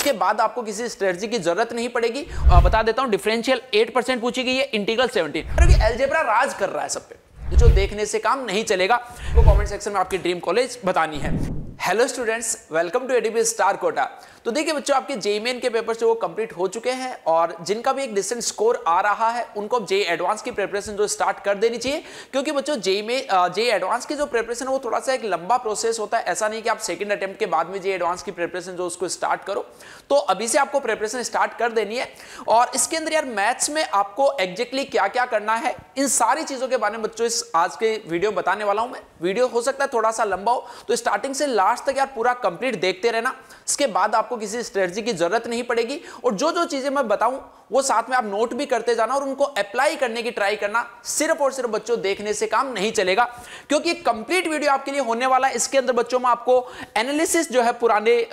इसके बाद आपको किसी स्ट्रेटजी की जरूरत नहीं पड़ेगी। बता देता हूं, डिफरेंशियल 8% पूछी गई है, इंटीग्रल 17। क्योंकि अलजेब्रा राज कर रहा है सब पे, जो देखने से काम नहीं चलेगा। वो कमेंट सेक्शन में आपकी ड्रीम कॉलेज बतानी है। Hello students, welcome to ADB star Kota. तो देखिए बच्चों, आपके जेईई मेन के पेपर जो वो कंप्लीट हो चुके हैं और जिनका भी एक डिसेंट स्कोर आ रहा है उनको जेईई एडवांस की प्रिपरेशन जो स्टार्ट कर देनी चाहिए। क्योंकि बच्चों जेईई एडवांस की जो प्रिपरेशन है वो थोड़ा सा एक लंबा प्रोसेस होता है। ऐसा नहीं कि आप सेकंड अटेम्प्ट के बाद में जेईई एडवांस की प्रिपरेशन जो उसको स्टार्ट करो, तो अभी से आपको प्रिपरेशन स्टार्ट कर देनी है। और इसके अंदर यार मैथ्स में आपको एग्जैक्टली क्या क्या करना है, इन सारी चीजों के बारे में बच्चों इस आज के वीडियो बताने वाला हूं मैं। वीडियो हो सकता है थोड़ा सा लंबा हो, तो स्टार्टिंग से लास्ट तक यार पूरा कंप्लीट देखते रहना। इसके बाद आपको किसी स्ट्रेटजी की जरूरत नहीं पड़ेगी और जो जो चीजें मैं बताऊं वो साथ में आप नोट भी करते जाना और उनको अप्लाई करने की ट्राई करना। सिर्फ और सिर्फ बच्चों देखने से काम नहीं चलेगा, क्योंकि कंप्लीट वीडियो आपके लिए होने वाला है। इसके अंदर बच्चों में आपको एनालिसिस जो है पुराने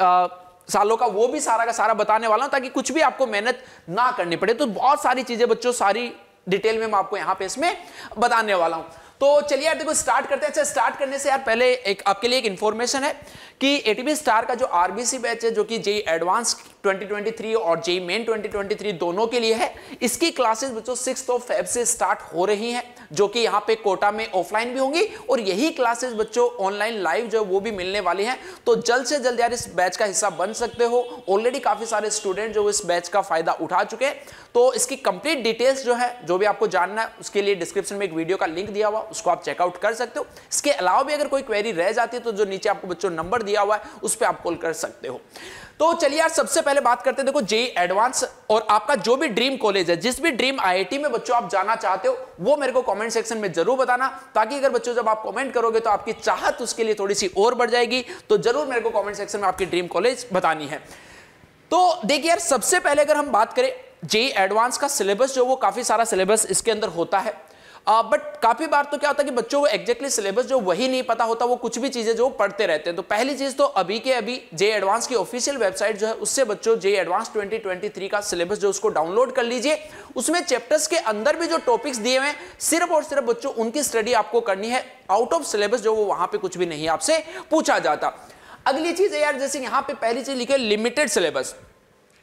सालों का वो भी सारा का सारा बताने वाला हूं, ताकि कुछ भी आपको मेहनत ना करनी पड़े। तो बहुत सारी चीजें बच्चों, सारी डिटेल में मैं आपको यहां पे इसमें बताने वाला हूं। तो चलिए यार देखो स्टार्ट करते हैं। अच्छा, स्टार्ट करने से यार पहले एक आपके लिए एक इंफॉर्मेशन है कि एटीबी स्टार का जो आरबीसी बैच है, जो कि जेईई एडवांस 2023 और जेईई मेन 2023 दोनों के लिए है, इसकी क्लासेस बच्चों 6 फेब से स्टार्ट हो रही हैं, जो कि यहाँ पे कोटा में ऑफलाइन भी होंगी और यही क्लासेस बच्चों ऑनलाइन लाइव जो वो भी मिलने वाली हैं। तो जल्द से जल्द यार इस बैच का हिस्सा बन सकते हो। ऑलरेडी काफी सारे स्टूडेंट जो इस बैच का फायदा उठा चुके हैं। तो इसकी कंप्लीट डिटेल्स जो है, जो भी आपको जानना है, उसके लिए डिस्क्रिप्शन में एक वीडियो का लिंक दिया हुआ, उसको आप चेकआउट कर सकते हो। इसके अलावा भी अगर कोई क्वेरी रह जाती है तो जो नीचे आपको बच्चों नंबर दिया हुआ है उस पर आप कॉल कर सकते हो। तो चलिए यार सबसे पहले बात करते हैं, देखो जेईई एडवांस और आपका जो भी ड्रीम कॉलेज है, जिस भी ड्रीम आईआईटी में बच्चों आप जाना चाहते हो, वो मेरे को कमेंट सेक्शन में जरूर बताना, ताकि अगर बच्चों जब आप कमेंट करोगे तो आपकी चाहत उसके लिए थोड़ी सी और बढ़ जाएगी। तो जरूर मेरे को कमेंट सेक्शन में आपकी ड्रीम कॉलेज बतानी है। तो देखिए यार सबसे पहले अगर हम बात करें जेईई एडवांस का सिलेबस, जो वो काफी सारा सिलेबस इसके अंदर होता है। बट काफी बार तो क्या होता है कि बच्चों को एग्जैक्टली सिलेबस जो वही नहीं पता होता, वो कुछ भी चीजें जो पढ़ते रहते हैं। तो पहली चीज तो अभी के अभी जेईई एडवांस की ऑफिशियल वेबसाइट जो है, उससे बच्चों जेईई एडवांस 2023 का सिलेबस जो उसको डाउनलोड कर लीजिए। उसमें चैप्टर्स के अंदर भी जो टॉपिक्स दिए हुए हैं, सिर्फ और सिर्फ बच्चों उनकी स्टडी आपको करनी है। आउट ऑफ सिलेबस जो वो वहां पे कुछ भी नहीं आपसे पूछा जाता। अगली चीज है यार, जैसे यहां पे पहली चीज लिखे लिमिटेड सिलेबस।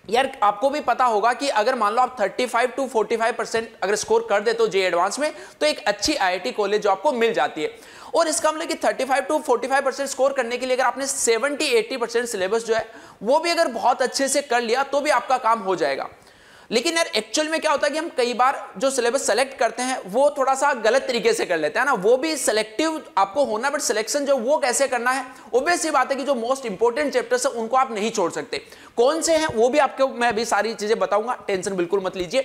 यार आपको भी पता होगा कि अगर मान लो आप 35 to 45% अगर स्कोर कर देते हो जेईई एडवांस में, तो एक अच्छी आईआईटी कॉलेज जो आपको मिल जाती है। और इसका मतलब कि 35 to 45% स्कोर करने के लिए अगर आपने 70-80% सिलेबस जो है वो भी अगर बहुत अच्छे से कर लिया तो भी आपका काम हो जाएगा। लेकिन यार एक्चुअल में क्या होता है कि हम कई बार जो सिलेबस सेलेक्ट करते हैं वो थोड़ा सा गलत तरीके से कर लेते हैं ना। वो भी सिलेक्टिव आपको होना, बट सिलेक्शन जो वो कैसे करना है, ऑब्वियस सी बात है कि जो मोस्ट इंपॉर्टेंट चैप्टर्स है उनको आप नहीं छोड़ सकते। कौन से हैं वो भी आपको मैं अभी सारी चीजें बताऊंगा, टेंशन बिल्कुल मत लीजिए।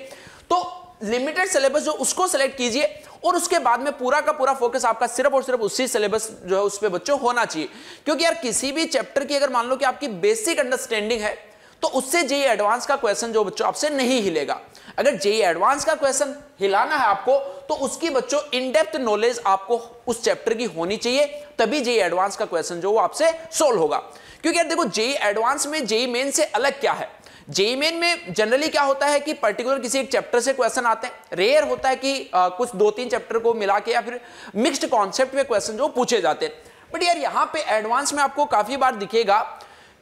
तो लिमिटेड सिलेबस जो उसको सेलेक्ट कीजिए और उसके बाद में पूरा का पूरा फोकस आपका सिर्फ और सिर्फ उसी सिलेबस जो है उस पर बच्चों होना चाहिए। क्योंकि यार किसी भी चैप्टर की अगर मान लो कि आपकी बेसिक अंडरस्टैंडिंग है, तो उससे जेईई एडवांस का क्वेश्चन जो बच्चों आपसे नहीं हिलेगा। अगर जेईई एडवांस का क्वेश्चन हिलाना है आपको, तो उसकी बच्चों इन डेप्थ नॉलेज आपको उस चैप्टर की होनी चाहिए, तभी जेईई एडवांस का क्वेश्चन जो वो आपसे सोल्व होगा। क्योंकि यार देखो जेईई एडवांस में जेईई मेन से अलग क्या है, जेईई मेन में जनरली क्या होता है कि पर्टिकुलर किसी एक चैप्टर से क्वेश्चन आते हैं। रेयर होता है कि कुछ 2-3 चैप्टर को मिला के या फिर मिक्स्ड कॉन्सेप्ट में क्वेश्चन जो पूछे जाते हैं। बट यार यहां पे एडवांस में आपको काफी बार दिखेगा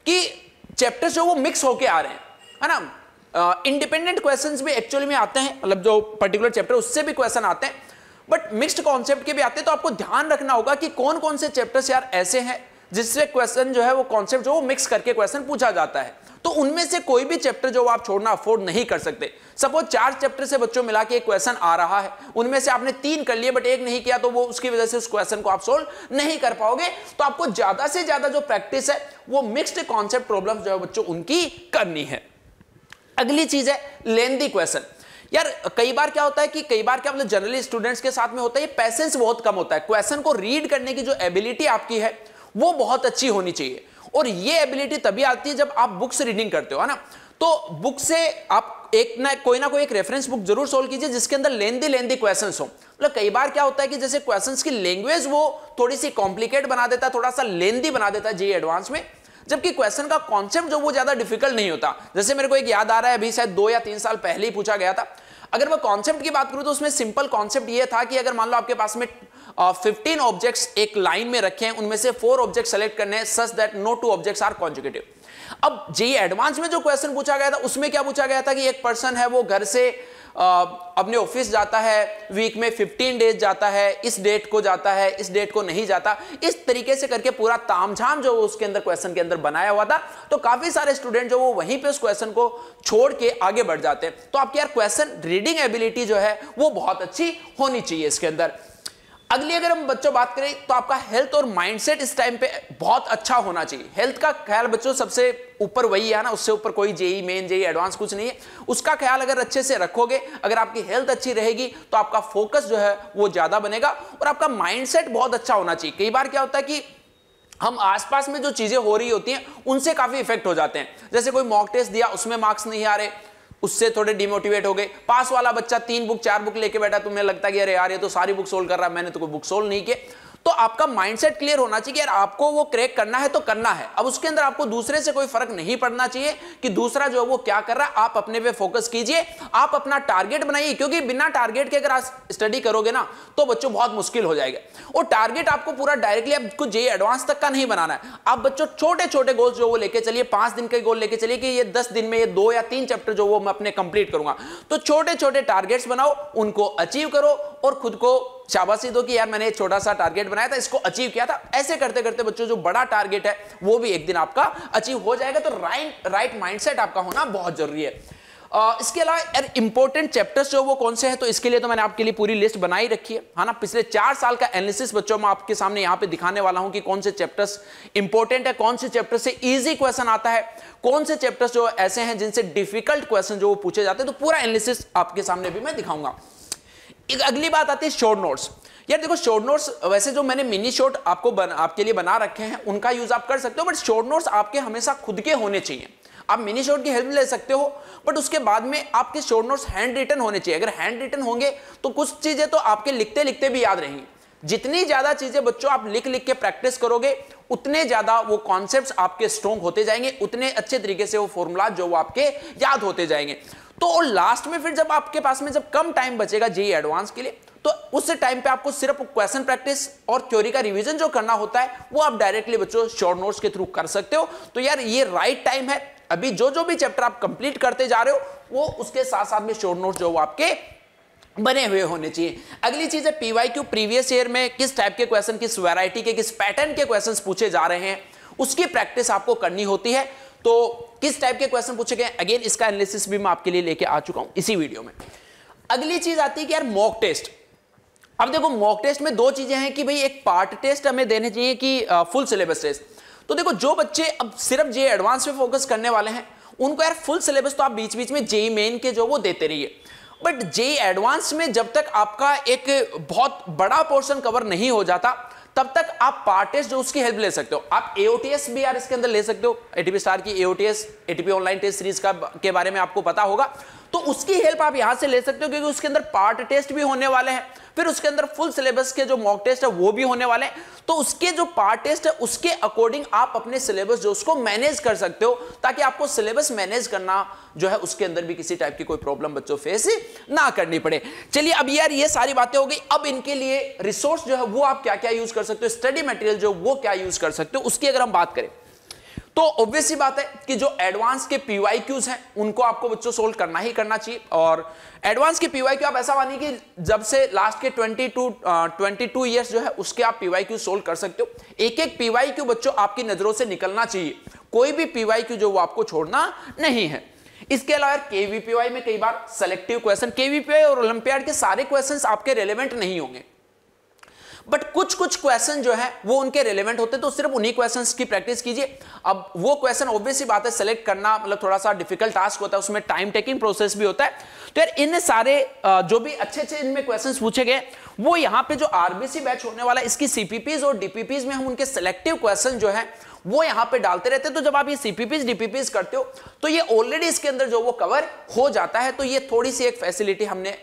कि चैप्टर्स जो वो मिक्स होके आ रहे हैं, है ना। इंडिपेंडेंट क्वेश्चंस भी एक्चुअली में आते हैं, मतलब जो पर्टिकुलर चैप्टर उससे भी क्वेश्चन आते हैं, बट मिक्स्ड कॉन्सेप्ट के भी आते हैं। तो आपको ध्यान रखना होगा कि कौन कौन से चैप्टर्स यार ऐसे हैं जिससे क्वेश्चन जो है वो कॉन्सेप्ट जो वो मिक्स करके क्वेश्चन पूछा जाता है। तो उनमें से कोई भी चैप्टर जो आप छोड़ना अफोर्ड नहीं कर सकते। सपोज 4 चैप्टर से बच्चों मिला के एक क्वेश्चन आ रहा है, उनमें से आपने 3 कर लिए बट एक नहीं किया, तो वो उसकी वजह से उस क्वेश्चन को आप सोल्व नहीं कर पाओगे। तो आपको ज्यादा से ज्यादा जो प्रैक्टिस है वो मिक्स्ड कॉन्सेप्ट प्रॉब्लम जो है बच्चों उनकी करनी है। अगली चीज है लेंथी क्वेश्चन। यार कई बार क्या होता है कि कई बार क्या मतलब जनरली स्टूडेंट्स के साथ में होता है, पैसेंस बहुत कम होता है। क्वेश्चन को रीड करने की जो एबिलिटी आपकी है वो बहुत अच्छी होनी चाहिए, और ये एबिलिटी तभी आती है जब आप बुक्स रीडिंग करते हो, है ना। तो बुक से आप एक ना कोई एक रेफरेंस बुक जरूर सोल्व कीजिए जिसके अंदर लेंदी क्वेश्चंस हो। मतलब कई बार क्या होता है कि जैसे क्वेश्चंस की लैंग्वेज वो थोड़ी सी कॉम्प्लिकेट बना देता है, थोड़ा सा लेंदी बना देता है जेईई एडवांस में, जबकि क्वेश्चन का कॉन्सेप्ट जो वो ज्यादा डिफिकल्ट नहीं होता। जैसे मेरे को एक याद आ रहा है, अभी शायद 2 या 3 साल पहले ही पूछा गया था। अगर मैं कॉन्सेप्ट की बात करूं तो उसमें सिंपल कॉन्सेप्ट ये था कि अगर मान लो आपके पास में 15 ऑब्जेक्ट्स एक लाइन में रखे हैं, उनमें से 4 ऑब्जेक्ट सेलेक्ट करने हैं such that no 2 objects are conjugative. अब जेईई एडवांस में जो क्वेश्चन पूछा गया था उसमें क्या पूछा गया था कि एक पर्सन है वो घर से अपने ऑफिस जाता है, वीक में 15 डेज जाता है, इस डेट को जाता है, इस डेट को नहीं जाता, इस तरीके से करके पूरा तामझाम जो उसके अंदर क्वेश्चन के अंदर बनाया हुआ था। तो काफी सारे स्टूडेंट जो वो वहीं पे उस क्वेश्चन को छोड़ के आगे बढ़ जाते हैं। तो आपकी यार क्वेश्चन रीडिंग एबिलिटी जो है वो बहुत अच्छी होनी चाहिए इसके अंदर। अगली अगर हम बच्चों बात करें तो आपका हेल्थ और माइंडसेट इस टाइम पे बहुत अच्छा होना चाहिए। हेल्थ का ख्याल बच्चों सबसे ऊपर वही है ना, उससे ऊपर कोई जेईई मेन जेईई एडवांस कुछ नहीं है। उसका ख्याल अगर अच्छे से रखोगे, अगर आपकी हेल्थ अच्छी रहेगी तो आपका फोकस जो है वो ज्यादा बनेगा और आपका माइंडसेट बहुत अच्छा होना चाहिए। कई बार क्या होता है कि हम आसपास में जो चीजें हो रही होती हैं उनसे काफी इफेक्ट हो जाते हैं। जैसे कोई मॉक टेस्ट दिया, उसमें मार्क्स नहीं आ रहे, उससे थोड़े डिमोटिवेट हो गए। पास वाला बच्चा 3 बुक 4 बुक लेके बैठा, तुम्हें लगता है कि अरे यार ये तो सारी बुक सोल्व कर रहा है, मैंने तो कोई बुक सोल्व नहीं किए। तो आपका माइंडसेट क्लियर होना चाहिए कि यार आपको वो क्रैक करना है तो करना है। अब उसके अंदर आपको दूसरे से कोई फर्क नहीं पड़ना चाहिए कि दूसरा जो है वो क्या कर रहा है। आप अपने पे फोकस कीजिए, आप अपना टारगेट बनाइए, क्योंकि बिना टारगेट के अगर आप स्टडी करोगे ना तो बच्चों बहुत मुश्किल हो जाएगा। और टारगेट आपको पूरा डायरेक्टली आपको जेईई एडवांस तक का नहीं बनाना है। आप बच्चों छोटे छोटे गोल्स जो वो लेके चलिए, 5 दिन के गोल लेके चलिए कि ये 10 दिन में ये 2 या 3 चैप्टर जो वो मैं अपने कंप्लीट करूंगा। तो छोटे छोटे टारगेट्स बनाओ, उनको अचीव करो और खुद को शाबाशी दो कि यार मैंने एक छोटा सा टारगेट बनाया था, इसको अचीव किया था। ऐसे करते करते बच्चों जो बड़ा टारगेट है वो भी एक दिन आपका अचीव हो जाएगा। तो राइट माइंडसेट आपका होना बहुत जरूरी है। इसके अलावा यार इंपॉर्टेंट चैप्टर्स जो वो कौन से हैं, तो इसके लिए तो मैंने आपके लिए पूरी लिस्ट बनाई रखी है ना। पिछले 4 साल का एनालिसिस बच्चों में आपके सामने यहाँ पे दिखाने वाला हूं कि कौन से चैप्टर्स इंपॉर्टेंट है, कौन से चैप्टर से इजी क्वेश्चन आता है, कौन से चैप्टर्स जो ऐसे हैं जिनसे डिफिकल्ट क्वेश्चन जो वो पूछे जाते हैं। तो पूरा एनालिसिस आपके सामने भी मैं दिखाऊंगा। एक अगली बात आती है शॉर्ट नोट्स। यार देखो शॉर्ट नोट्स वैसे जो मैंने मिनी शॉर्ट आपके लिए बना रखे हैं उनका यूज आप कर सकते हो, बट शॉर्ट नोट्स आपके हमेशा खुद के होने चाहिए। आप मिनी शॉर्ट की हेल्प ले सकते हो, बट उसके बाद में आपके शॉर्ट नोट्स हैंड रिटन होने चाहिए। अगर हैंड रिटन होंगे तो कुछ चीजें तो आपके लिखते लिखते भी याद रहेंगी। जितनी ज्यादा चीजें बच्चों आप लिख लिख के प्रैक्टिस करोगे उतने ज्यादा वो कॉन्सेप्ट्स आपके स्ट्रॉन्ग होते जाएंगे, उतने अच्छे तरीके से वो फॉर्मूला जो वो आपके याद होते जाएंगे। तो और लास्ट में फिर जब आपके पास में जब कम टाइम बचेगा जेईई एडवांस के लिए, तो उस टाइम पे आपको सिर्फ क्वेश्चन प्रैक्टिस और थ्योरी का रिवीजन जो करना होता है वो आप डायरेक्टली बच्चों शॉर्ट नोट्स के थ्रू कर सकते हो। तो यार ये राइट टाइम है। अभी जो भी चैप्टर आप कंप्लीट करते जा रहे हो वो उसके साथ साथ में शॉर्ट नोट्स जो वो आपके बने हुए होने चाहिए। अगली चीज है पीवाईक्यू, प्रीवियस ईयर में किस टाइप के क्वेश्चन, किस वैरायटी के, किस पैटर्न के क्वेश्चंस पूछे जा रहे हैं, उसकी प्रैक्टिस आपको करनी होती है। तो किस टाइप के क्वेश्चन पूछे गए, अगेन इसका एनालिसिस भी मैं आपके लिए लेके आ चुका हूं इसी वीडियो में। अगली चीज आती है कि यार मॉक टेस्ट। अब देखो मॉक टेस्ट में 2 चीजें हैं कि भाई एक पार्ट टेस्ट हमें देने चाहिए कि फुल सिलेबस टेस्ट। तो देखो जो बच्चे अब सिर्फ जेईई एडवांस पे फोकस करने वाले हैं उनको यार फुल सिलेबस तो आप बीच बीच में जेईई मेन के जो वो देते रहिए, बट जेईई एडवांस में जब तक आपका एक बहुत बड़ा पोर्शन कवर नहीं हो जाता तब तक आप पार्ट टेस्ट जो उसकी हेल्प ले सकते हो। आप एओटीएस भी यार इसके अंदर ले सकते हो। एटीपी स्टार की एओटीएस, एटीपी ऑनलाइन टेस्ट सीरीज के बारे में आपको पता होगा, तो उसकी हेल्प आप यहां से ले सकते हो क्योंकि उसके अंदर पार्ट टेस्ट भी होने वाले हैं, फिर उसके अंदर फुल सिलेबस के जो मॉक टेस्ट है वो भी होने वाले हैं। तो उसके जो पार्ट टेस्ट है उसके अकॉर्डिंग आप अपने सिलेबस जो उसको मैनेज कर सकते हो, ताकि आपको सिलेबस मैनेज करना जो है उसके अंदर भी किसी टाइप की कोई प्रॉब्लम बच्चों फेस ना करनी पड़े। चलिए अब यार ये सारी बातें हो गई। अब इनके लिए रिसोर्स जो है वो आप क्या क्या यूज कर सकते हो, स्टडी मटेरियल जो वो क्या यूज कर सकते हो, उसकी अगर हम बात करें तो ऑब्वियस सी बात है कि जो एडवांस के पीवाईक्यूज हैं उनको आपको बच्चों सोल्व करना ही करना चाहिए। और एडवांस के पीवाईक्यू आप ऐसा मानिए कि जब से लास्ट के 22 ईयर्स जो है उसके आप पीवाईक्यू सोल्व कर सकते हो। एक एक पीवाईक्यू बच्चों आपकी नजरों से निकलना चाहिए, कोई भी पीवाईक्यू जो वो आपको छोड़ना नहीं है। इसके अलावा केवीपीवाई में कई बार सेलेक्टिव क्वेश्चन, केवीपीवाई और ओलंपियाड के सारे क्वेश्चंस आपके रेलेवेंट नहीं होंगे, बट कुछ कुछ क्वेश्चन जो है वो उनके रेलेवेंट होते हैं, तो सिर्फ उन्हीं क्वेश्चंस की प्रैक्टिस कीजिए। अब वो क्वेश्चन ऑब्वियस सी बात है सेलेक्ट करना मतलब थोड़ा सा डिफिकल्ट टास्क होता है, उसमें टाइम टेकिंग प्रोसेस भी होता है। तो यार इन सारे जो भी अच्छे अच्छे इनमें क्वेश्चंस पूछे गए वो यहाँ पे जो आरबीसी बैच होने वाला है इसकी सीपीपीज और डीपीपीज में हम उनके सेलेक्टिव क्वेश्चन जो है वो यहाँ पे डालते रहते हैं। तो जब आप ये सीपीपीज डीपीपीज करते हो तो ये ऑलरेडी इसके अंदर जो वो कवर हो जाता है। तो ये थोड़ी सी एक फैसिलिटी हमने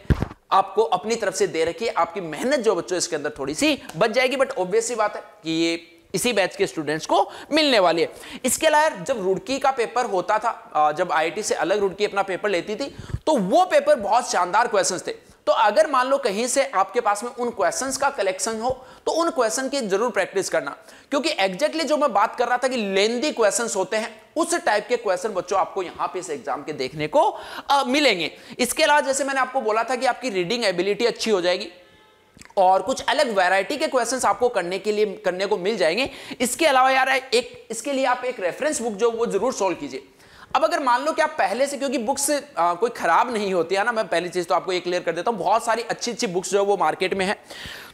आपको अपनी तरफ से दे रखी है। आपकी मेहनत जो बच्चों इसके अंदर थोड़ी सी बच जाएगी, बट ऑब्वियस सी बात है कि ये इसी बैच के स्टूडेंट्स को मिलने वाली है। इसके अलावा जब रुड़की का पेपर होता था, जब आईआईटी से अलग रुड़की अपना पेपर लेती थी, तो वो पेपर बहुत शानदार क्वेश्चंस थे। तो अगर मान लो कहीं से आपके पास में उन क्वेश्चंस का कलेक्शन हो तो उन क्वेश्चन की जरूर प्रैक्टिस करना, क्योंकि एग्जैक्टली जो मैं बात कर रहा था कि लेंदी क्वेश्चंस होते हैं उस टाइप के क्वेश्चन बच्चों आपको यहां पे इस एग्जाम के देखने को मिलेंगे। इसके अलावा जैसे मैंने आपको बोला था कि आपकी रीडिंग एबिलिटी अच्छी हो जाएगी और कुछ अलग वैरायटी के क्वेश्चंस आपको करने को मिल जाएंगे। इसके अलावा यार इसके लिए आप एक रेफरेंस बुक जो वो जरूर सॉल्व कीजिए। अब अगर मान लो कि आप पहले से, क्योंकि बुक्स कोई खराब नहीं होती है ना, मैं पहली चीज तो आपको ये क्लियर कर देता हूं, बहुत सारी अच्छी अच्छी बुक्स जो है वो मार्केट में है।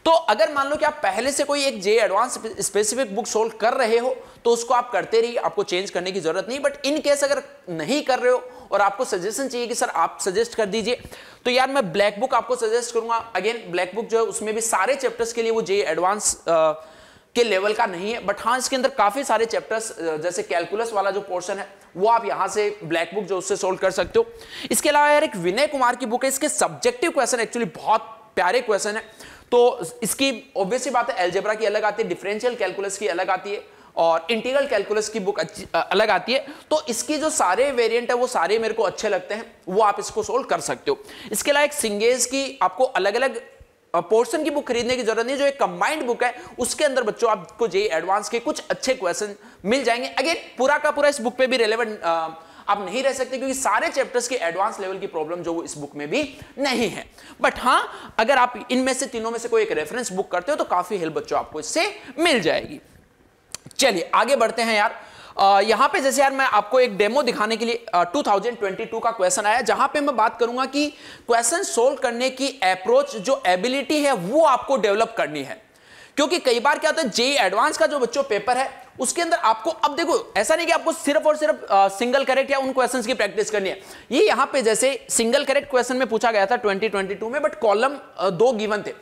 तो अगर मान लो कि आप पहले से कोई एक जे एडवांस स्पेसिफिक बुक सोल्व कर रहे हो तो उसको आप करते रहिए, आपको चेंज करने की जरूरत नहीं। बट इन केस अगर नहीं कर रहे हो और आपको सजेशन चाहिए कि सर आप सजेस्ट कर दीजिए, तो यार मैं ब्लैक बुक आपको सजेस्ट करूंगा। अगेन ब्लैक बुक जो है उसमें भी सारे चैप्टर्स के लिए वो जे एडवांस के लेवल का नहीं है, बट हाँ इसके अंदर काफी सारे चैप्टर्स जैसे कैलकुलस वाला जो पोर्शन है वो आप यहां से ब्लैक बुक जो उससे सोल्व कर सकते हो। इसके अलावा यार एक विनय कुमार की बुक है, इसके सब्जेक्टिव क्वेश्चन एक्चुअली बहुत प्यारे क्वेश्चन है। तो इसकी ऑब्वियसली बात है अलजेब्रा की अलग आती है, डिफरेंशियल कैलकुलस की अलग आती है और इंटीग्रल कैलकुलस की बुक अलग आती है। तो इसकी जो सारे वेरिएंट है वो सारे मेरे को अच्छे लगते हैं, वो आप इसको सोल्व कर सकते हो। इसके अलावा एक सिंगेज की आपको अलग अलग पोर्शन की बुक खरीदने की जरूरत नहीं, जो एक कंबाइंड बुक है उसके अंदर बच्चों आपको जे एडवांस के कुछ अच्छे क्वेश्चन मिल जाएंगे। अगेन पूरा का पूरा इस बुक पे भी रेलेवेंट आप नहीं रह सकते क्योंकि सारे चैप्टर्स के एडवांस लेवल की प्रॉब्लम जो वो इस बुक में भी नहीं है। बट हां अगर आप इनमें से तीनों में से कोई एक रेफरेंस बुक करते हो तो काफी हेल्प बच्चों आपको इससे मिल जाएगी। चलिए आगे बढ़ते हैं यार। यहां पे जैसे यार मैं आपको एक डेमो दिखाने के लिए 2022 का क्वेश्चन आया, जहां पे मैं बात करूंगा कि क्वेश्चन सोल्व करने की अप्रोच जो एबिलिटी है वो आपको डेवलप करनी है। क्योंकि कई बार क्या होता है जे एडवांस का जो बच्चों पेपर है उसके अंदर आपको, अब देखो ऐसा नहीं कि आपको सिर्फ और सिर्फ सिंगल करेक्ट या उन क्वेश्चंस की प्रैक्टिस करनी है। ये यहां पे जैसे सिंगल करेक्ट क्वेश्चन में पूछा गया था 2022 में, बट कॉलम 2 गिवन थे।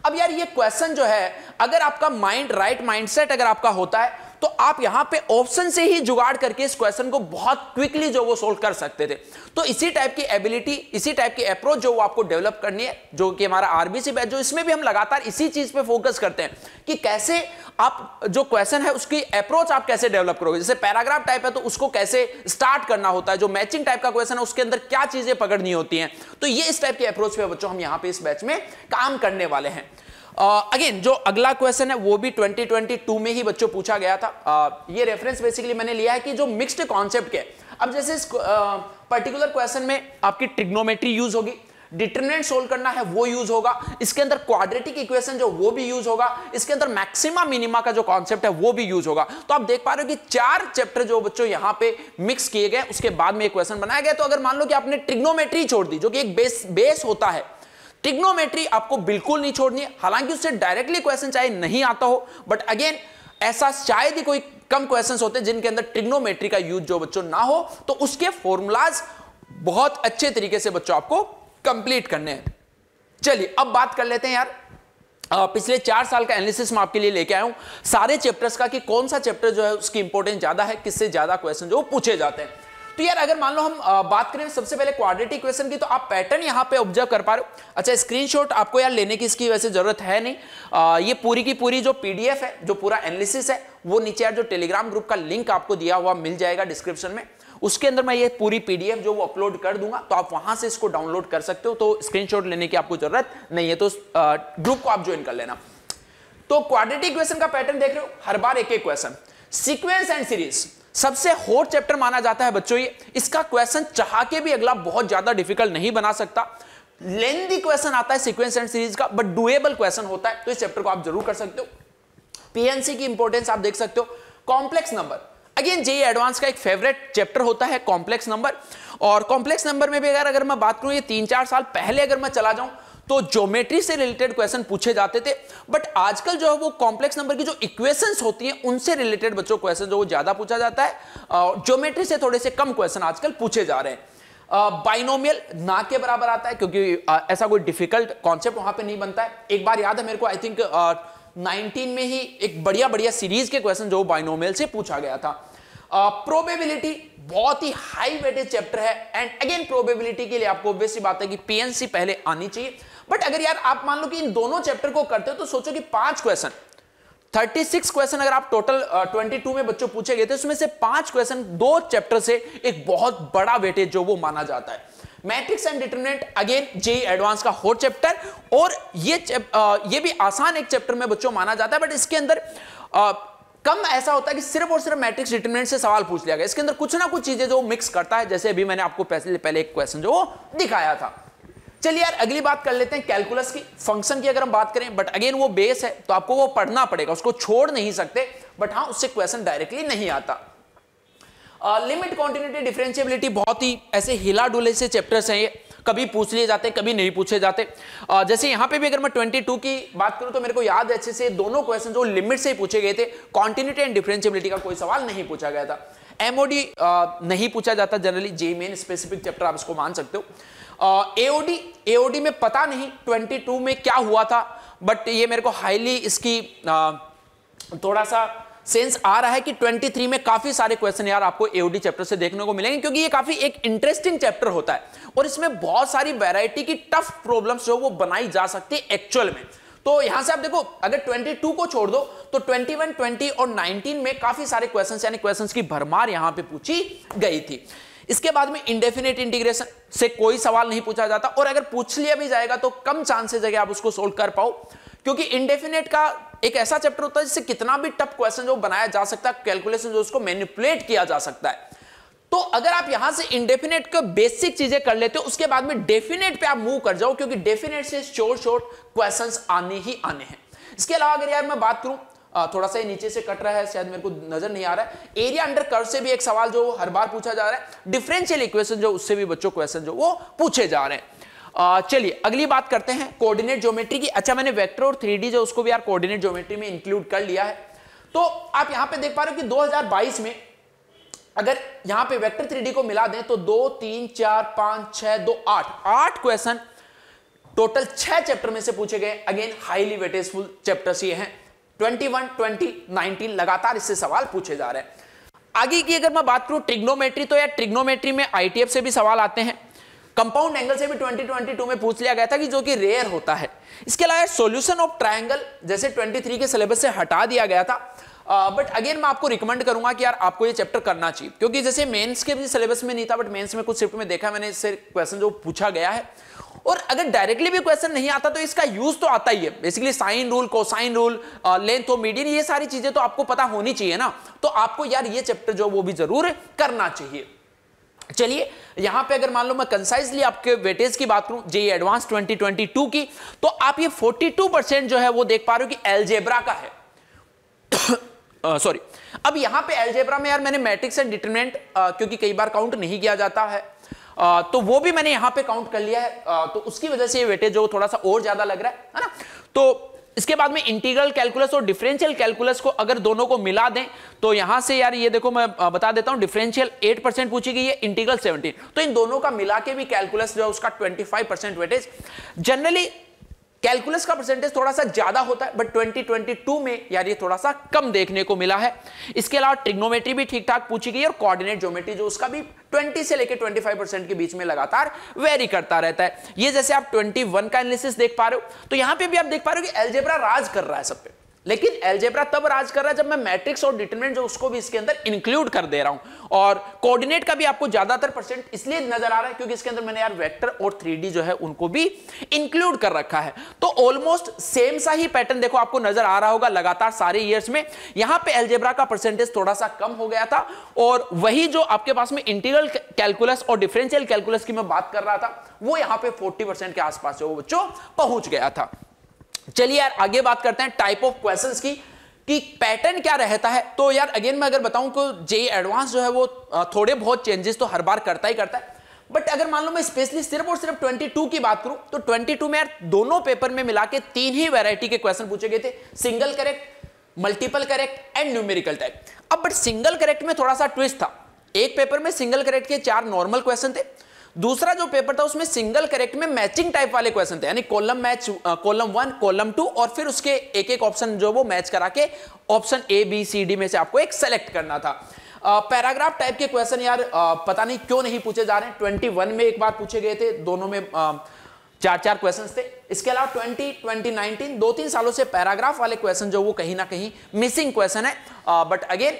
अब यार ये क्वेश्चन जो है अगर आपका माइंड राइट माइंडसेट अगर आपका होता है तो आप यहां पे ऑप्शन से ही जुगाड़ करके इस क्वेश्चन को बहुत क्विकली जो वो सोल्व कर सकते थे। तो इसी टाइप की एबिलिटी, इसी टाइप की अप्रोच जो वो आपको डेवलप करनी है, जो कि हमारा आरबीसी बैच जो इसमें भी हम लगातार इसी चीज पे फोकस करते हैं कि कैसे आप जो क्वेश्चन है उसकी अप्रोच आप कैसे डेवलप करोगे। जैसे पैराग्राफ टाइप है तो उसको कैसे स्टार्ट करना होता है, जो मैचिंग टाइप का क्वेश्चन है उसके अंदर क्या चीजें पकड़नी होती हैं। तो ये इस टाइप की अप्रोच पे बच्चों हम यहां पे इस बैच में काम करने वाले हैं। अगेन जो अगला क्वेश्चन है वो भी 2022 में ही बच्चों पूछा गया था। ये रेफरेंस बेसिकली मैंने लिया है कि जो मिक्स्ड कॉन्सेप्ट के, अब जैसे इस पर्टिकुलर क्वेश्चन में आपकी ट्रिग्नोमेट्री यूज होगी, डिटरमिनेंट सोल्व करना है वो यूज होगा, इसके अंदर क्वाड्रेटिक इक्वेशन जो वो भी यूज होगा, इसके अंदर मैक्सिमा मिनिमा का जो कॉन्सेप्ट है वो भी यूज होगा। तो आप देख पा रहे हो कि 4 चैप्टर जो बच्चों यहां पे मिक्स किए गए, उसके बाद में एक क्वेश्चन बनाया गया। तो अगर मान लो कि आपने ट्रिग्नोमेट्री छोड़ दी जो कि एक बेस होता है, ट्रिग्नोमेट्री आपको बिल्कुल नहीं छोड़नी है। हालांकि उससे डायरेक्टली क्वेश्चन चाहे नहीं आता हो, बट अगेन ऐसा शायद ही कोई कम क्वेश्चंस होते हैं जिनके अंदर ट्रिग्नोमेट्री का यूज जो बच्चों ना हो, तो उसके फॉर्मूलाज बहुत अच्छे तरीके से बच्चों आपको कंप्लीट करने हैं। चलिए अब बात कर लेते हैं यार, पिछले 4 साल का एनालिसिस मैं आपके लिए लेके आया हूं सारे चैप्टर्स का कि कौन सा चैप्टर जो है उसकी इंपॉर्टेंस ज्यादा है, किससे ज्यादा क्वेश्चन जो पूछे जाते हैं। तो यार अगर मान लो हम बात करें सबसे पहले क्वाड्रेटिक इक्वेशन की, तो आप पैटर्न यहां पे ऑब्जर्व कर पा रहे हो। अच्छा स्क्रीनशॉट आपको यार लेने की इसकी वैसे जरूरत है नहीं, ये पूरी की पूरी जो पीडीएफ है, जो पूरा एनालिसिस है वो नीचे यार जो टेलीग्राम ग्रुप का लिंक आपको दिया हुआ मिल जाएगा डिस्क्रिप्शन में, उसके अंदर मैं ये पूरी पीडीएफ जो वो अपलोड कर दूंगा, तो आप वहां से इसको डाउनलोड कर सकते हो। तो स्क्रीनशॉट लेने की आपको जरूरत नहीं है, तो ग्रुप को आप ज्वाइन कर लेना। तो क्वाड्रेटिक इक्वेशन का पैटर्न देख रहे हो, हर बार एक एक क्वेश्चन, सीक्वेंस एंड सीरीज सबसे हॉट चैप्टर माना जाता है बच्चों ये। इसका क्वेश्चन चाह के भी अगला बहुत ज्यादा डिफिकल्ट नहीं बना सकता, लेंथी क्वेश्चन आता है सीक्वेंस एंड सीरीज का, बट डुएबल क्वेश्चन होता है, तो इस चैप्टर को आप जरूर कर सकते हो। पीएनसी की इंपॉर्टेंस आप देख सकते हो। Complex number again JEE advance का एक फेवरेट चैप्टर होता है कॉम्प्लेक्स नंबर, और कॉम्प्लेक्स नंबर में भी अगर मैं बात करूं ये 3-4 साल पहले अगर मैं चला जाऊं तो ज्योमेट्री से रिलेटेड क्वेश्चन पूछे जाते थे, बट आजकल जो है वो कॉम्प्लेक्स नंबर की जो इक्वेशंस होती हैं उनसे रिलेटेड बच्चों क्वेश्चन जो वो ज्यादा पूछा जाता है, ज्योमेट्री से थोड़े से कम क्वेश्चन आजकल पूछे जा रहे हैं। बाइनोमियल ना के बराबर आता है क्योंकि ऐसा कोई डिफिकल्ट कॉन्सेप्ट वहां पे नहीं बनता है। एक बार याद है मेरे को, आई थिंक 19 में ही एक बढ़िया सीरीज के क्वेश्चन जो बाइनोमियल से पूछा गया था। प्रोबेबिलिटी बहुत ही हाई वेटेज चैप्टर है, एंड अगेन प्रोबेबिलिटी के लिए आपको ऑब्वियसली बात है कि पीएनसी पहले आनी चाहिए। बट अगर यार आप मान लो कि इन दोनों चैप्टर को करते हो तो सोचो कि 5 क्वेश्चन, 36 क्वेश्चन अगर आप टोटल 22 में बच्चों पूछे गए थे, उसमें से 5 क्वेश्चन 2 चैप्टर से एक बहुत बड़ा वेटेज जो वो माना जाता है। Matrix and determinant again JEE advance का हॉट चैप्टर, और ये भी आसान एक चैप्टर में बच्चों माना जाता है, बट इसके अंदर कम ऐसा होता है कि सिर्फ और सिर्फ मैट्रिक्स डिटरमिनेंट से सवाल पूछ लिया गया। इसके अंदर कुछ ना कुछ चीजें जो मिक्स करता है, जैसे अभी मैंने आपको पहले एक क्वेश्चन जो वो दिखाया था। चलिए यार अगली बात कर लेते हैं कैलकुलस की। फंक्शन की अगर हम बात करें, बट अगेन वो बेस है तो आपको वो पढ़ना पड़ेगा, उसको छोड़ नहीं सकते, बट हाँ उससे क्वेश्चन डायरेक्टली नहीं आता। लिमिट, कॉन्टिन्यूटी, डिफरेंशिएबिलिटी बहुत ही ऐसे हिला डुले से चैप्टर्स हैं, ये कभी पूछ लिए जाते कभी नहीं पूछे जाते। जैसे यहां पे भी अगर मैं 22 की बात करूं तो मेरे को याद है अच्छे से दोनों क्वेश्चन जो लिमिट से ही पूछे गए थे, कॉन्टिन्यूटी एंड डिफरेंशिएबिलिटी का कोई सवाल नहीं पूछा गया था। एमओडी नहीं पूछा जाता जनरली, जे मेन स्पेसिफिक चैप्टर आप इसको मान सकते हो। एओडी में पता नहीं 22 में क्या हुआ था, बट ये मेरे को हाईली इसकी थोड़ा सा सेंस आ रहा है कि 23 में काफी सारे क्वेश्चन यार आपको एओडी चैप्टर से देखने को मिलेंगे, क्योंकि ये काफी एक इंटरेस्टिंग चैप्टर होता है और इसमें बहुत सारी वैरायटी की टफ प्रॉब्लम्स जो वो बनाई जा सकती है एक्चुअल में। तो यहां से आप देखो, अगर 22 को छोड़ दो तो 21, 20 और 19 में काफी सारे क्वेश्चंस यानी क्वेश्चंस की भरमार यहां पे पूछी गई थी। इसके बाद में इंडेफिनेट इंटीग्रेशन से कोई सवाल नहीं पूछा जाता, और अगर पूछ लिया भी जाएगा तो कम चांसेस है कि आप उसको सोल्व कर पाओ, क्योंकि इंडेफिनेट का एक ऐसा चैप्टर होता है जिससे कितना भी टफ क्वेश्चन जो बनाया जा सकता है, कैलकुलेशन जो उसको मैनिपुलेट किया जा सकता है। तो अगर आप यहां से इंडेफिनेट का बेसिक चीजें कर लेते हो, उसके बाद में डेफिनेट पे आप मूव कर जाओ, क्योंकि डेफिनेट से शॉर्ट क्वेश्चंस आने ही आने हैं। इसके अलावा अगर यार मैं बात करूं, थोड़ा सा नीचे से कट रहा है, शायद मेरे को नजर नहीं आ रहा है, एरिया अंडर कर्व से भी एक सवाल जो हर बार पूछा जा रहा है, डिफरेंशियल इक्वेशन जो उससे भी बच्चों क्वेश्चन जो वो पूछे जा रहे हैं। चलिए अगली बात करते हैं कोऑर्डिनेट ज्योमेट्री की। अच्छा, मैंने वेक्टर और 3D जो उसको भी यार कोऑर्डिनेट ज्योमेट्री में इंक्लूड कर लिया है। तो आप यहां पे देख पा रहे हो कि 2022 में अगर यहां पे वेक्टर 3D को मिला दें तो 2, 3, 4, 5, 6, 2, 8 क्वेश्चन टोटल 6 चैप्टर में से पूछे गए। अगेन हाईली वेटेजफुल चैप्टर्स ये हैं। 21, 20, 19 लगातार इससे सवाल पूछे जा रहे हैं। आगे की अगर मैं बात करूं ट्रिग्नोमेट्री, तो यार ट्रिग्नोमेट्री में ITF से भी सवाल आते हैं। कंपाउंड एंगल से भी 2022 में पूछ लिया गया था, कि जो कि रेयर होता है। इसके अलावा सॉल्यूशन ऑफ ट्रायंगल जैसे 23 के सिलेबस से हटा दिया गया था, बट अगेन मैं आपको रिकमेंड करूंगा कि यार आपको ये चैप्टर करना चाहिए, क्योंकि जैसे मेंस के भी सिलेबस में नहीं था, बट मेंस में कुछ शिफ्ट में देखा मैंने इससे क्वेश्चन जो पूछा गया है, और अगर डायरेक्टली भी क्वेश्चन नहीं आता तो इसका यूज तो आता ही है। Basically sine rule, cosine rule, length और मीडियन, ये सारी चीजें तो आपको पता होनी चाहिए ना। तो आपको यार ये चैप्टर जो वो भी जरूर करना चाहिए। चलिए यहां पे अगर मान लो मैं कंसाइजली आपके वेटेज की बात करूं जेईई एडवांस 2022 की, तो आप ये 42% जो है वो देख पा रहे हो कि अलजेब्रा का है। सॉरी, अब यहां पे अलजेब्रा में यार मैंने मैट्रिक्स एंड डिटरमिनेंट क्योंकि कई बार काउंट नहीं किया जाता है, तो वो भी मैंने यहां पे काउंट कर लिया है, तो उसकी वजह से ये वेटेज जो थोड़ा सा और ज्यादा लग रहा है ना। तो इसके बाद में इंटीग्रल कैलकुलस और डिफरेंशियल कैलकुलस को अगर दोनों को मिला दें तो यहां से यार ये देखो मैं बता देता हूं, डिफरेंशियल 8% पूछी गई है, इंटीग्रल 17, तो इन दोनों का मिला के भी कैलकुलस जो है उसका 25% वेटेज। जनरली कैलकुलस का परसेंटेज थोड़ा सा ज्यादा होता है, बट 2022 में यार ये थोड़ा सा कम देखने को मिला है। इसके अलावा ट्रिग्नोमेट्री भी ठीक ठाक पूछी गई है, और कोऑर्डिनेट ज्योमेट्री जो उसका भी 20 से लेकर 25% के बीच में लगातार वेरी करता रहता है। ये जैसे आप 21 का एनालिसिस देख पा रहे हो, तो यहां पे भी आप देख पा रहे हो कि अलजेब्रा राज कर रहा है सब पे, लेकिन अलजेब्रा तब राज कर रहा है जब मैं मैट्रिक्स और डिटरमिनेंट जो उसको भी इसके अंदर इंक्लूड कर दे रहा हूं, और कोऑर्डिनेट का भी आपको ज्यादातर परसेंट इसलिए नजर आ रहा है क्योंकि इसके अंदर मैंने यार वेक्टर और 3D जो है उनको भी इंक्लूड कर रखा है। तो ऑलमोस्ट सेम सा ही पैटर्न देखो आपको नजर आ रहा होगा लगातार सारे ईयर्स में। यहां पे अलजेब्रा का परसेंटेज थोड़ा सा कम हो गया था, और वही जो आपके पास में इंटीग्रल कैलकुलस और डिफरेंशियल कैलकुलस की मैं बात कर रहा था, वो यहां पे 40% के आसपास जो बच्चों पहुंच गया था। चलिए यार आगे बात करते हैं टाइप ऑफ क्वेश्चंस की, कि पैटर्न क्या रहता है। तो यार अगेन मैं अगर बताऊं कि जेईई एडवांस जो है वो थोड़े बहुत चेंजेस तो हर बार करता ही करता है, बट अगर मान लो मैं स्पेशली सिर्फ और सिर्फ 22 की बात करूं तो 22 में यार दोनों पेपर में मिला के 3 ही वैरायटी के क्वेश्चन पूछे गए थे, single correct, multiple correct and numerical type. अब बट सिंगल करेक्ट में थोड़ा सा ट्विस्ट था, एक पेपर में सिंगल करेक्ट के 4 नॉर्मल क्वेश्चन थे, दूसरा जो पेपर था उसमें सिंगल करेक्ट में मैचिंग टाइप वाले क्वेश्चन थे, यानी कॉलम मैच, कॉलम 1, कॉलम 2, और फिर उसके एक एक ऑप्शन जो वो मैच करा के option A, B, C, D में से आपको एक सेलेक्ट करना था। पैराग्राफ टाइप के क्वेश्चन यार पता नहीं क्यों नहीं पूछे जा रहे हैं। 21 में एक बार पूछे गए थे, दोनों में 4 क्वेश्चंस थे। इसके अलावा 2019 2-3 सालों से पैराग्राफ वाले क्वेश्चन जो वो कहीं ना कहीं मिसिंग क्वेश्चन है, बट अगेन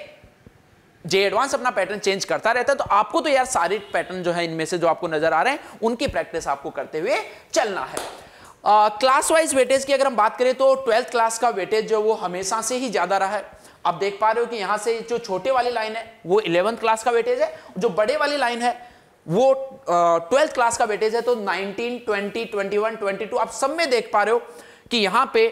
जेईई एडवांस अपना पैटर्न चेंज करता रहता है, तो आपको तो यार सारे पैटर्न जो है इनमें से जो आपको नजर आ रहे हैं उनकी प्रैक्टिस आपको करते हुए चलना है। क्लास वाइज वेटेज की अगर हम बात करें तो 12th क्लास का वेटेज जो वो हमेशा से ही ज्यादा रहा है। आप देख पा रहे हो कि यहां से जो छोटे वाली लाइन है वो 11th क्लास का वेटेज है, जो बड़े वाली लाइन है वो 12th क्लास का वेटेज है। तो 19, 20, 21, 22 आप सब में देख पा रहे हो कि यहां पे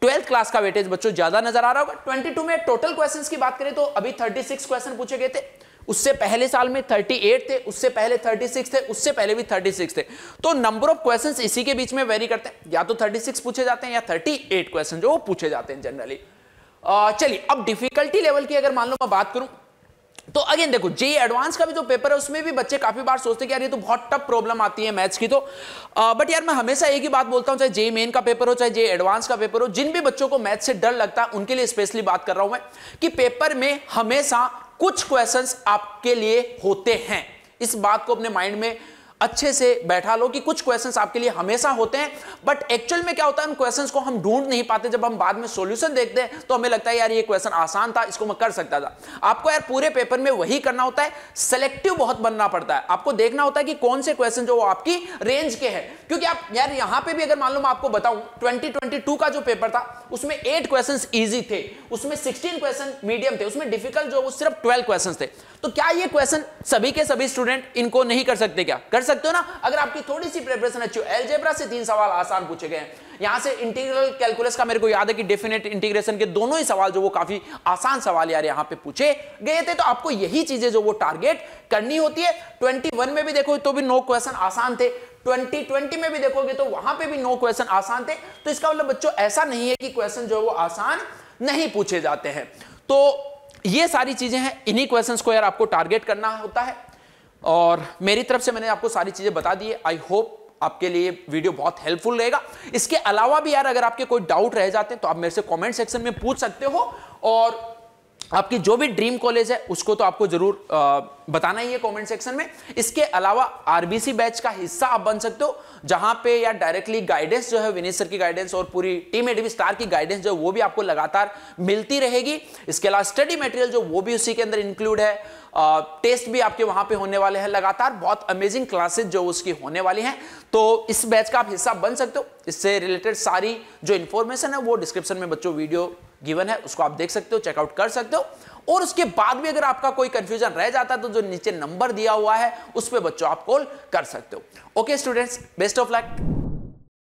12th क्लास का वेटेज बच्चों ज्यादा नजर आ रहा होगा। 22 में टोटल क्वेश्चंस की बात करें तो अभी 36 क्वेश्चन पूछे गए थे, उससे पहले साल में 38 थे, उससे पहले 36 थे, उससे पहले भी 36 थे। तो नंबर ऑफ क्वेश्चंस इसी के बीच में वेरी करते हैं, या तो 36 पूछे जाते हैं या 38 क्वेश्चन जो पूछे जाते हैं जनरली। चलिए अब डिफिकल्टी लेवल की अगर मान लो मैं बात करूं तो अगेन देखो जेईई एडवांस का भी जो पेपर है उसमें भी बच्चे काफी बार सोचते हैं कि यार ये तो बहुत टफ प्रॉब्लम आती है मैथ्स की। तो बट यार मैं हमेशा एक ही बात बोलता हूं, चाहे जेईई मेन का पेपर हो चाहे जेईई एडवांस का पेपर हो, जिन भी बच्चों को मैथ्स से डर लगता है उनके लिए स्पेशली बात कर रहा हूं मैं कि पेपर में हमेशा कुछ क्वेश्चंस आपके लिए होते हैं। इस बात को अपने माइंड में अच्छे से बैठा लो कि कुछ क्वेश्चंस आपके लिए हमेशा होते हैं, बट एक्चुअल में क्या होता है उन क्वेश्चंस को हम ढूंढ नहीं पाते। जब हम बाद में सॉल्यूशन देखते हैं तो हमें लगता है यार ये क्वेश्चन आसान था, इसको मैं कर सकता था। आपको यार पूरे पेपर में वही करना होता है, सेलेक्टिव बहुत बनना पड़ता है। आपको देखना होता है कि कौन से क्वेश्चन जो आपकी रेंज के हैं, क्योंकि आप यार यहां पे भी अगर मान लो मैं आपको बताऊं 2022 का जो पेपर था उसमें 8 क्वेश्चन ईजी थे, उसमें 16 क्वेश्चन मीडियम थे, उसमें डिफिकल्ट जो वो सिर्फ 12 क्वेश्चन थे। तो क्या ये क्वेश्चन सभी के सभी स्टूडेंट इनको नहीं कर सकते? क्या कर सकते हो ना, अगर आपकी थोड़ी सी प्रिपरेशन अच्छी हो। अलजेब्रा से 3 सवाल आसान पूछे गए हैं, यहां से इंटीग्रल कैलकुलस का मेरे को याद है कि डेफिनेट इंटीग्रेशन के दोनों ही सवाल जो वो काफी आसान सवाल यार यहां पे पूछे गए थे। तो आपको यही चीजें जो वो टारगेट करनी होती है। 21 में भी देखो तो भी 9 क्वेश्चन आसान थे, 2020 में भी देखोगे तो वहां पे भी 9 क्वेश्चन आसान थे। तो इसका मतलब बच्चों ऐसा नहीं है कि क्वेश्चन जो वो आसान नहीं पूछे जाते हैं। तो ये सारी चीजें हैं, इन्हीं क्वेश्चंस को यार आपको टारगेट करना होता है और मेरी तरफ से मैंने आपको सारी चीजें बता दी है। आई होप आपके लिए वीडियो बहुत हेल्पफुल रहेगा। इसके अलावा भी यार अगर आपके कोई डाउट रह जाते हैं तो आप मेरे से कमेंट सेक्शन में पूछ सकते हो, और आपकी जो भी ड्रीम कॉलेज है उसको तो आपको जरूर बताना ही है कमेंट सेक्शन में। इसके अलावा आरबीसी बैच का हिस्सा आप बन सकते हो, जहां पे यार डायरेक्टली गाइडेंस जो है विनीत सर की गाइडेंस और पूरी टीम एडवी स्टार की गाइडेंस जो वो भी आपको लगातार मिलती रहेगी। इसके अलावा स्टडी मटेरियल जो वो भी उसी के अंदर इंक्लूड है, टेस्ट भी आपके वहां पे होने वाले हैं लगातार, बहुत अमेजिंग क्लासेस जो उसकी होने वाली हैं। तो इस बैच का आप हिस्सा बन सकते हो। इससे रिलेटेड सारी जो इंफॉर्मेशन है वो डिस्क्रिप्शन में बच्चों वीडियो गिवन है, उसको आप देख सकते हो, चेकआउट कर सकते हो। और उसके बाद भी अगर आपका कोई कंफ्यूजन रह जाता है तो जो नीचे नंबर दिया हुआ है उस पे बच्चों आप कॉल कर सकते हो। Okay students, best of luck.